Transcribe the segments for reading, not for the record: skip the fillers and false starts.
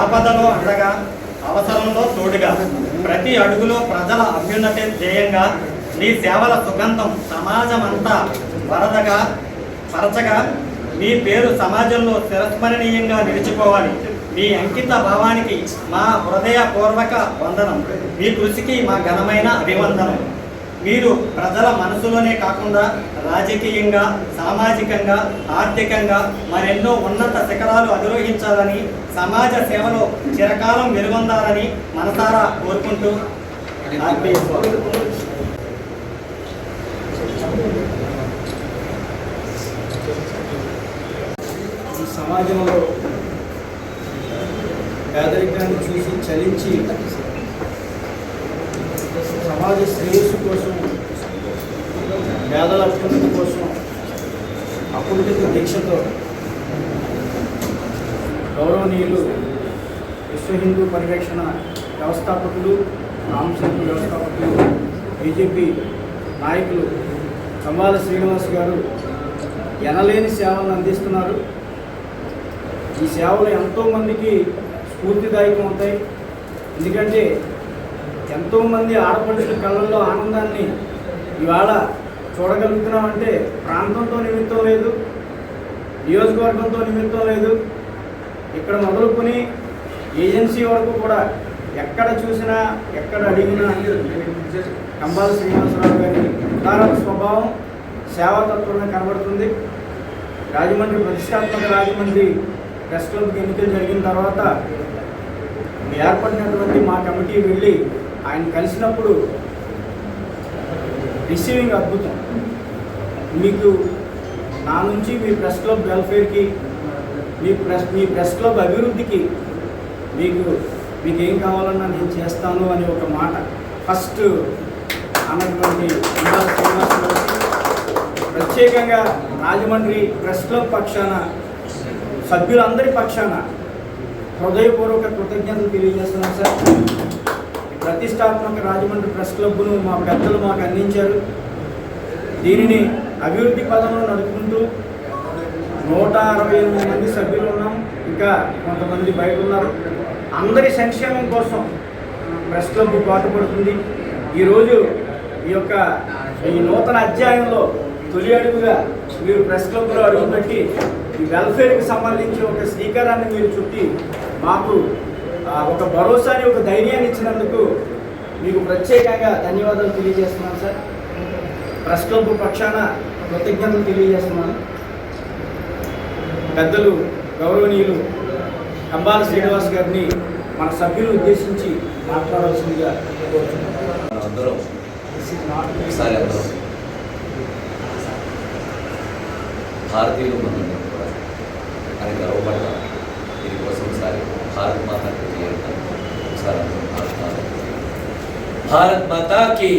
ఆపదలో అండగా, అవసరంలో తోడుగా, ప్రతి అడుగులో ప్రజల అభ్యున్నతి ధ్యేయంగా నీ సేవల సుగంధం సమాజమంతా వరదగా పరచగా మీ పేరు సమాజంలో చిరస్మరణీయంగా నిలిచిపోవాలి. మీ అంకిత భావానికి మా హృదయపూర్వక వందనం. మీ కృషికి మా ఘనమైన అభివందనం. మీరు ప్రజల మనసులోనే కాకుండా రాజకీయంగా, సామాజికంగా, ఆర్థికంగా మరెన్నో ఉన్నత శిఖరాలు అధిరోహించాలని, సమాజ సేవలో చిరకాలం వెలుగొందాలని మనసారా కోరుకుంటూ ఈ సమాజంలో పేదరికాన్ని చూసి చలించి సమాజ శ్రేయస్సు కోసం, పేదల అభ్యున్నతి కోసం అకుంఠిత దీక్షతో గౌరవనీయులు విశ్వ హిందూ పరిరక్షణ వ్యవస్థాపకులు, రామసేతు వ్యవస్థాపకులు, బీజేపీ నాయకులు కంబాల శ్రీనివాస్ గారు ఎనలేని సేవలను అందిస్తున్నారు. ఈ సేవలు ఎంతోమందికి స్ఫూర్తిదాయకం అవుతాయి. ఎందుకంటే ఎంతోమంది ఆడపడుచుల కళ్ళల్లో ఆనందాన్ని ఇవాళ చూడగలుగుతున్నామంటే ప్రాంతంతో నిమిత్తం లేదు, నియోజకవర్గంతో నిమిత్తం లేదు. ఇక్కడ మొదలుకొని ఏజెన్సీ వరకు కూడా ఎక్కడ చూసినా, ఎక్కడ అడిగినా కంబాల శ్రీనివాసరావు గారి ఉదార స్వభావం, సేవాతత్వమే కనబడుతుంది. రాజమండ్రి ప్రతిష్టాత్మక రాజమండ్రి ప్రెస్ క్లబ్కి ఎన్నికలు జరిగిన తర్వాత ఏర్పడినటువంటి మా కమిటీ వెళ్ళి ఆయన కలిసినప్పుడు రిసీవింగ్ అద్భుతం. మీకు నా నుంచి మీ ప్రెస్ క్లబ్ వెల్ఫేర్కి, మీ ప్రెస్ క్లబ్ అభివృద్ధికి మీకేం కావాలన్నా నేను చేస్తాను అని ఒక మాట ఫస్ట్ అన్నటువంటి ప్రత్యేకంగా రాజమండ్రి ప్రెస్ క్లబ్ పక్షాన, సభ్యులందరి పక్షాన హృదయపూర్వక కృతజ్ఞతలు తెలియజేస్తున్నాను సార్. ప్రతిష్టాత్మక రాజమండ్రి ప్రెస్ క్లబ్ను మా పెద్దలు మాకు అందించారు. దీనిని అభివృద్ధి పదంలో నడుపుకుంటూ 168 మంది సభ్యులు ఉన్నాం, ఇంకా కొంతమంది బయట ఉన్నారు. అందరి సంక్షేమం కోసం ప్రెస్ క్లబ్ పాటుపడుతుంది. ఈరోజు ఈ నూతన అధ్యాయంలో తొలి అడుగుగా మీరు ప్రెస్ క్లబ్లో అడుగుపెట్టి ఈ వెల్ఫేర్కి సంబంధించి ఒక శ్రీకారాన్ని మీరు చుట్టి మాకు ఒక భరోసాని, ఒక ధైర్యాన్ని ఇచ్చినందుకు మీకు ప్రత్యేకంగా ధన్యవాదాలు తెలియజేస్తున్నాను సార్. ప్రెస్ క్లబ్ పక్షాన కృతజ్ఞతలు తెలియజేస్తున్నాను. పెద్దలు గౌరవనీయులు కంబాల శ్రీనివాస్ గారిని మన సభ్యులు ఉద్దేశించి మాట్లాడాల్సిందిగా కోరుతున్నాను. అందరం భారతీయులు మనందరం కూడా అని గర్వపడతాం. దీనికోసం ఒకసారి భారత్ మాతాకి చేయాలి. ఒకసారి భారత్ మాతాకి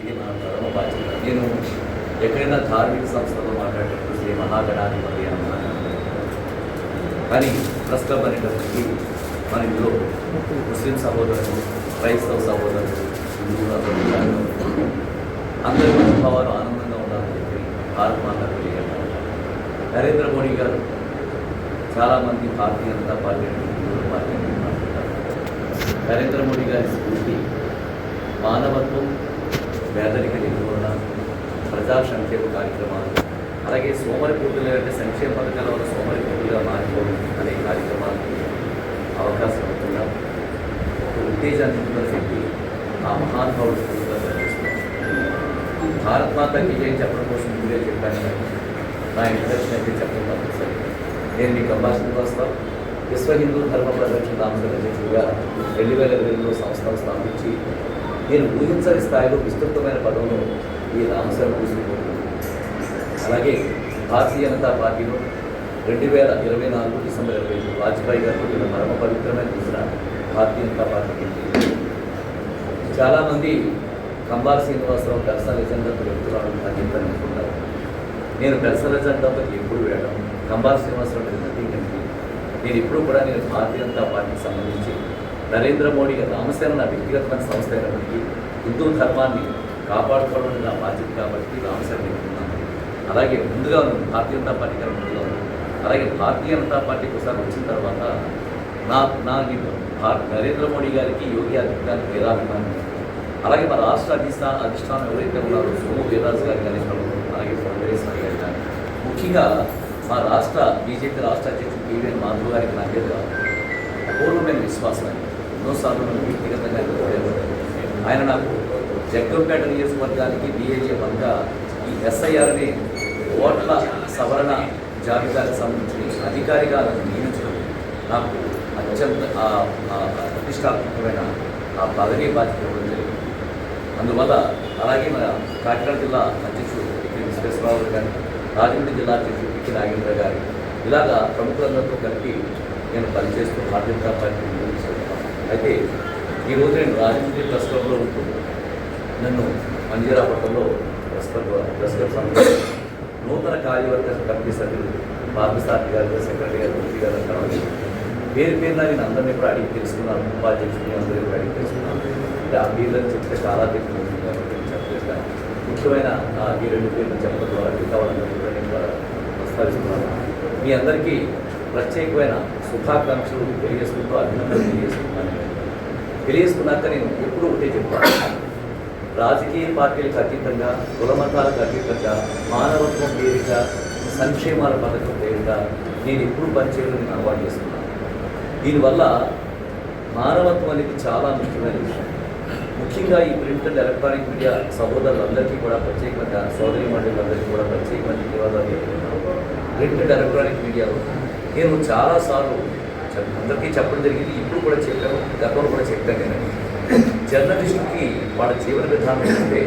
ఇది మన ప్రథమ బాధ్యత. నేను ఎక్కడైనా ధార్మిక సంస్థలో మాట్లాడేటప్పుడు శ్రీ మహాగణాధిపతి అని కానీ ప్రెస్ క్లబ్ అనేటప్పటికీ మన ఇందులో ముస్లిం సహోదరులు, క్రైస్తవ సహోదరులు, హిందువులు అందరి మనోభావాలు ఆనందంగా ఉండాలని చెప్పి భారత్ మాతాకు చేయాలి. నరేంద్ర మోడీ గారు చాలామంది భారతీయ జనతా పార్టీ హిందువుల పార్టీ మాట్లాడతారు. నరేంద్ర మోడీ గారి స్ఫూర్తి మానవత్వం, పేదరిక నిర్మూలన, ప్రజా సంక్షేమ కార్యక్రమాలు, అలాగే సోమరిపోతులు అంటే సంక్షేమ పథకాల వల్ల సోమరిపోతులుగా మారిపోవడం అనే కార్యక్రమాలకు అవకాశం అవుతుందా ఒక ఉత్తేజాన్ని చెప్పి ఆ మహానుభావుడు స్ఫూర్తిగా ప్రకటిస్తున్నారు. భారత్ మాతకి ఏం చెప్పడం కోసం మీరే చెప్పాను. నా ఇంట్రడక్షన్ అయితే చెప్పడం తప్పనిసరి. నేను మీ కంబాల శ్రీనివాసరావు, విశ్వ హిందూ ధర్మ పరిరక్షణ అధ్యక్షుడిగా 2002లో సంస్థను స్థాపించి నేను ఊహించని స్థాయిలో విస్తృతమైన పదంలో ఈ రామసేవ తీసుకుంటున్నాను. అలాగే భారతీయ జనతా పార్టీలో 2024 డిసెంబర్ 25 వాజ్పేయి గారు పుట్టిన పరమ పవిత్రమైన రోజున భారతీయ జనతా పార్టీకి చాలామంది కంబాల శ్రీనివాసరావు పెర్సనల్ ఎజెండాతో వెళ్తున్నాడు అని అనుకుంటారు. నేను పెర్సనల్ ఎజెండాతో ఎప్పుడు వెళ్ళడం, కంబాల శ్రీనివాసరావు మీద నటించండి. నేను ఎప్పుడు కూడా భారతీయ జనతా పార్టీకి సంబంధించి నరేంద్ర మోడీ రామసేన నా వ్యక్తిగతమైన సంస్థ అయినప్పటికీ హిందూ ధర్మాన్ని కాపాడుకోవడం నా బాధ్యత కాబట్టి రామసేన పెట్టుకున్నాను. అలాగే ముందుగా భారతీయ జనతా పార్టీ ముందుగా అలాగే భారతీయ జనతా పార్టీకి ఒకసారి వచ్చిన తర్వాత నాకు నరేంద్ర మోడీ గారికి, యోగి ఆదిత్యనాథ్ వేదాభిమానం, అలాగే మా రాష్ట్ర అధిష్టానం ఎవరైతే ఉన్నారో సోము వీర్రాజు గారు కానీ, అలాగే ఫడ్నవీస్ గారు కానీ, ముఖ్యంగా మా రాష్ట్ర బీజేపీ రాష్ట్ర అధ్యక్షుడు పివిఎన్ మాధవ్ గారికి నా మీద అపూర్వమైన విశ్వాసం. ఎన్నోసార్లు నన్ను వ్యక్తిగతంగా ఆయన నాకు జగ్గంపేట నియోజకవర్గానికి డిఏజీ వన్గా ఈ ఎస్ఐఆర్ని ఓట్ల సవరణ జాబితాకు సంబంధించి అధికారిగా నియమించడం నాకు అత్యంత ప్రతిష్టాత్మకమైన ఆ పదవీ బాధ్యత ఇవ్వడం జరిగింది. అందువల్ల అలాగే మన కాకినాడ జిల్లా అధ్యక్షుడు విశ్వేశ్వరరావు గారు, రాజమండ్రి జిల్లా అధ్యక్షుడు పికి నాగేంద్ర గారు, ఇలాగా ప్రముఖులందరితో కలిపి నేను పనిచేస్తూ భారతీయ జనతా పార్టీ అయితే ఈరోజు నేను రాజమండ్రి ప్రెస్ క్లబ్లో ఉంటూ నన్ను మంజీరాపట్నంలో ప్రెస్ క్లబ్ నూతన కార్యవర్గ కమిటీ సభ్యులు పార్థసారథి గారు, సెక్రటరీ గారు, మంత్రి గారు అంటారు. పేరు నేను అందరినీ కూడా అడిగి తెలుసుకున్నాను. ఉపాధ్యక్షుడిని అందరూ కూడా అడిగి తెలుసుకున్నాను. అంటే ఆ పేర్లను చెప్తే చాలా దగ్గర ఉంది కాబట్టి చెప్పలేదు. కానీ ముఖ్యమైన ఈ 2 పేర్లు చెప్పడం ద్వారా మిగతా వాళ్ళందరూ కూడా నేను కూడా ప్రస్తావిస్తున్నాను. మీ అందరికీ ప్రత్యేకమైన శుభాకాంక్షలు తెలియజేసుకుంటూ అభినందనలు తెలియజేసుకున్నాక నేను ఎప్పుడూ ఒకటే చెప్తాను. రాజకీయ పార్టీలకు అతీతంగా, కులమతాలకు అతీతంగా, మానవత్వం పేరిట, సంక్షేమాల పథకం పేరిట నేను ఎప్పుడు పనిచేయడం నేను అలవాటు చేస్తున్నాను. దీనివల్ల మానవత్వం అనేది చాలా ముఖ్యమైన విషయం. ముఖ్యంగా ఈ ప్రింట్ అండ్ ఎలక్ట్రానిక్ మీడియా సహోదరులందరికీ కూడా ప్రత్యేకంగా, సోదరి మండలందరికీ కూడా ప్రత్యేకమైన ధన్యవాదాలు చెప్తున్నాను. ప్రింట్ అండ్ ఎలక్ట్రానిక్ మీడియాలో నేను చాలాసార్లు అందరికీ చెప్పడం జరిగింది, ఇప్పుడు కూడా చెప్పాను, గతంలో కూడా చెప్పాను. నేను జర్నలిస్టుకి వాళ్ళ జీవన విధానం ఉంటే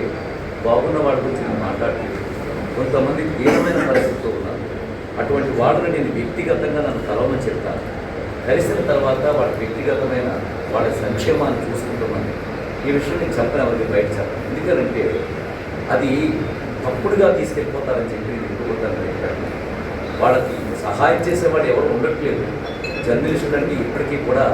బాగున్న వాళ్ళ గురించి నేను మాట్లాడుతున్నాను. కొంతమంది తీవ్రమైన పరిస్థితితో ఉన్నారు. అటువంటి వాళ్ళని నేను వ్యక్తిగతంగా నన్ను కలవమని చెప్తాను. కలిసిన తర్వాత వాళ్ళ వ్యక్తిగతమైన వాళ్ళ సంక్షేమాన్ని చూసుకుంటామని ఈ విషయం నేను చెప్పను, ఎవరికి బయట చెప్పను. ఎందుకంటే అది తప్పుడుగా తీసుకెళ్ళిపోతారని చెప్పి నేను ఇంకొకరిని చెప్పాను. వాళ్ళకి సహాయం చేసేవాడు ఎవరు ఉండట్లేదు. జర్నలిస్టులు అంటే ఇప్పటికీ కూడా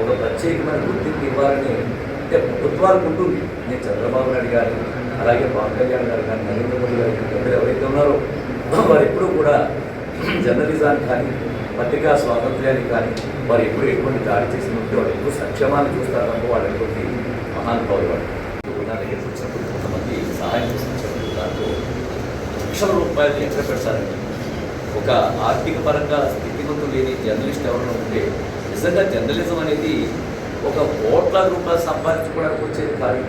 ఒక ప్రత్యేకమైన గుర్తింపు ఇవ్వాలని అంటే ప్రభుత్వాలకు ఉంటుంది. నేను చంద్రబాబు నాయుడు గారు, అలాగే పవన్ కళ్యాణ్ గారు కానీ, నరేంద్ర మోడీ గారి ప్రజలు ఎవరైతే ఉన్నారో వారు ఎప్పుడూ కూడా జర్నలిజానికి కానీ, పత్రికా స్వాతంత్ర్యానికి కానీ వారు ఎప్పుడు ఎటువంటి దాడి చేసిన ఉంటే వాళ్ళు ఎక్కువ సంక్షేమాన్ని చూస్తారు తప్ప వాళ్ళు ఎటువంటి మహానుభావులు వాళ్ళు. నా దగ్గరికి వచ్చినప్పుడు కొంతమంది సహాయం చేసిన దాంట్లో లక్షల రూపాయలు ఎక్కడ పెడతారండి. ఒక ఆర్థిక పరంగా స్థితిగతులు లేని జర్నలిస్ట్ ఎవరైనా ఉంటే నిజంగా జర్నలిజం అనేది ఒక కోట్ల రూపాయలు సంపాదించుకోవడానికి వచ్చేది కాదు.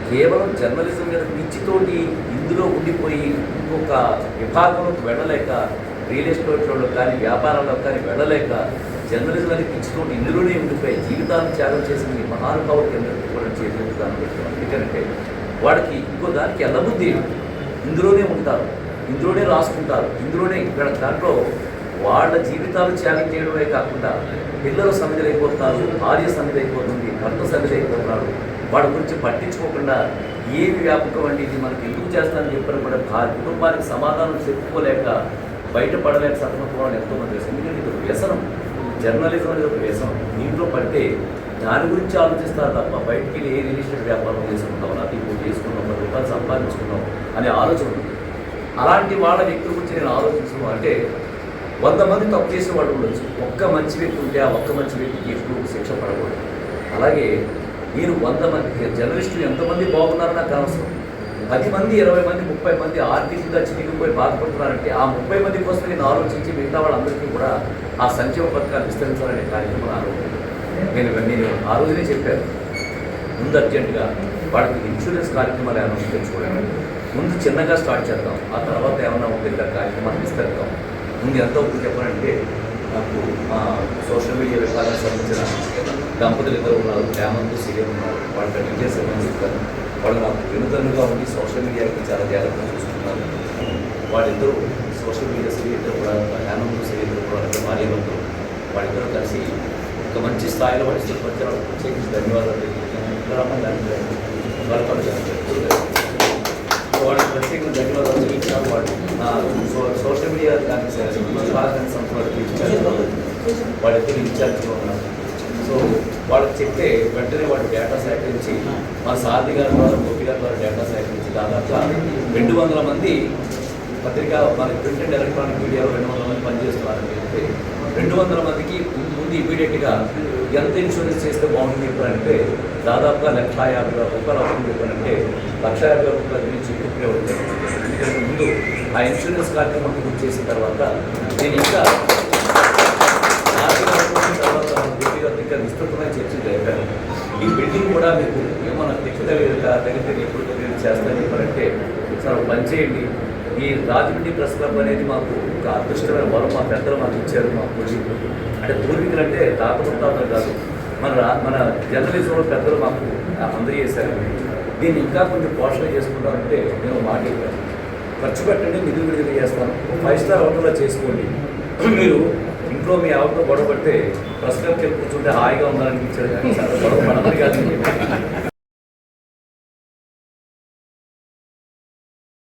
కేవలం జర్నలిజం మీద పిచ్చితోటి ఇందులో ఉండిపోయి ఇంకొక విభాగంలోకి వెళ్ళలేక, రియల్ ఎస్టేట్లో కానీ వ్యాపారాల్లో కానీ వెళ్ళలేక జర్నలిజం అనేది పిచ్చితోటి ఇందులోనే ఉండిపోయి జీవితాలను త్యాగం చేసిన ఈ మహానుభావులకి ఎందుకు కూడా చేసేదాన్ని ఎందుకంటే వాడికి ఇంకో దానికి ఎల్లబుద్ధి ఇందులోనే ఉంటారు, ఇందులోనే రాసుకుంటారు, ఇందులోనే ఇక్కడ దాంట్లో వాళ్ళ జీవితాలు త్యాగం చేయడమే కాకుండా పిల్లలు సమిధైపోతున్నారు, భార్య సమిధైపోతుంది, భర్త సమిధైపోతున్నాడు. వాడి గురించి పట్టించుకోకుండా ఏమి వ్యాపకం అండి ఇది మనకి ఎందుకు చేస్తానని చెప్పని కూడా కుటుంబానికి సమాధానం చెప్పుకోలేక బయటపడలేక సతమతం ఎంతోమంది వేసారు. ఎందుకంటే ఇది ఒక వ్యసనం, జర్నలిజం అనేది ఒక వ్యసనం. దీంట్లో పడితే దాని గురించి ఆలోచిస్తారు తప్ప బయటికి వెళ్ళి ఏ రియల్ ఎస్టేట్ వ్యాపారం చేసుకుంటాం, అది ఇప్పుడు చేసుకున్నాం, 10 రూపాయలు సంపాదించుకున్నాం అనే ఆలోచన ఉంది. అలాంటి వాళ్ళ వ్యక్తుల గురించి నేను ఆలోచించను. అంటే 100 మంది తప్పు చేసిన వాళ్ళు ఉండొచ్చు, ఒక్క మంచి వ్యక్తి ఉంటే ఆ ఒక్క మంచి వ్యక్తికి ఎప్పుడు శిక్ష పడకూడదు. అలాగే నేను 100 మంది జర్నలిస్టులు ఎంతమంది బాగున్నారో నాకు అవసరం. 10 మంది, 20 మంది, 30 మంది ఆర్థికంగా చిరిగిపోయి బాధపడుతున్నారంటే ఆ 30 మంది కోసం నేను ఆలోచించి మిగతా వాళ్ళందరికీ కూడా ఆ సంక్షేమ పథకాలు విస్తరించాలనే కార్యక్రమం ఆలోచించాను. నేను ఆ రోజునే చెప్పాను, ముందు అర్జెంటుగా వాళ్ళకి ఇన్సూరెన్స్ కార్యక్రమాలు ఏమైనా ఉంటే చూడండి, ముందు చిన్నగా స్టార్ట్ చేద్దాం, ఆ తర్వాత ఏమైనా ఉంటే కార్యక్రమాలు విస్తరిద్దాం. ముందు ఎంత అవుతుంది చెప్పాలంటే నాకు మా సోషల్ మీడియా విభాగానికి సంబంధించిన దంపతులు ఇద్దరు ఉన్నారు, హేమంత్, సీఎం ఉన్నారు. వాళ్ళకి డీటెయిల్స్ ఏమైనా చెప్తాను. వాళ్ళు నాకు వెనుదన్నుగా ఉండి సోషల్ మీడియాకి చాలా జాగ్రత్తగా చూసుకుంటున్నారు. వాళ్ళిద్దరూ సోషల్ మీడియా సీరియల్ ఇద్దరు కూడా, హేమంత్ సీరియల్ ఇద్దరు కూడా భార్యలు వాళ్ళిద్దరూ కలిసి ఒక మంచి స్థాయిలో వాడి స్థితిపరిచిన వాళ్ళకి ప్రత్యేకించి ధన్యవాదాలు వాళ్ళకి ప్రత్యేకంగా ధన్యవాదాలు తెలియజేయాలి. వాళ్ళు సోషల్ మీడియా దానికి సంస్థలకు ఇచ్చారు, వాళ్ళిద్దరు ఇన్ఛార్జ్గా ఉన్నారు. సో వాళ్ళకి చెప్తే వెంటనే వాళ్ళు డేటా సేకరించి మా సారథి గారి ద్వారా, గోపి గారి ద్వారా డేటా సేకరించి దాదాపుగా 200 మంది పత్రిక మన ప్రింట్ అండ్ ఎలక్ట్రానిక్ మీడియాలో 200 మంది పనిచేస్తున్నారని చెప్తే 200 మందికి ముందు ఇమీడియట్గా ఎంత ఇన్సూరెన్స్ చేస్తే బాగుంటుంది చెప్పారంటే దాదాపుగా 1,50,000 అవుతుంది చెప్పారంటే 1,50,000 నుంచి చెప్పే వచ్చాను. ఎందుకంటే ముందు ఆ ఇన్సూరెన్స్ కార్యక్రమం పూర్తి చేసిన తర్వాత నేను ఇంకా తర్వాత ఇంకా విస్తృతమైన చర్చలు జరిపాను. ఈ బిల్డింగ్ కూడా మీకు ఏమన్నా తగితే ఎప్పుడు చేస్తాను చెప్పారంటే సార్ పని చేయండి, ఈ రాజమండ్రి ప్రెస్ క్లబ్ అనేది మాకు ఒక అదృష్టమైన వరం మా పెద్దలు మాకు ఇచ్చారు. మా పూర్వీకులు అంటే పూర్వీకులు అంటే తాతలు కాదు, మన జర్నలిజంలో పెద్దలు మాకు అందజేశారు. దీన్ని ఇంకా కొంచెం పోషణ చేసుకుంటామంటే నేను మాట చెప్పాను, ఖర్చు పెట్టండి, నిధులు విడుదల చేస్తాను, 5 స్టార్ హోటల్లో చేసుకోండి. మీరు ఇంట్లో మీ ఆవిడతో గొడవ పడితే ప్రెస్ క్లబ్కి కూర్చుంటే హాయిగా ఉండాలనిపించారు, కానీ చాలా గొడవ పడమని కాదని చెప్పి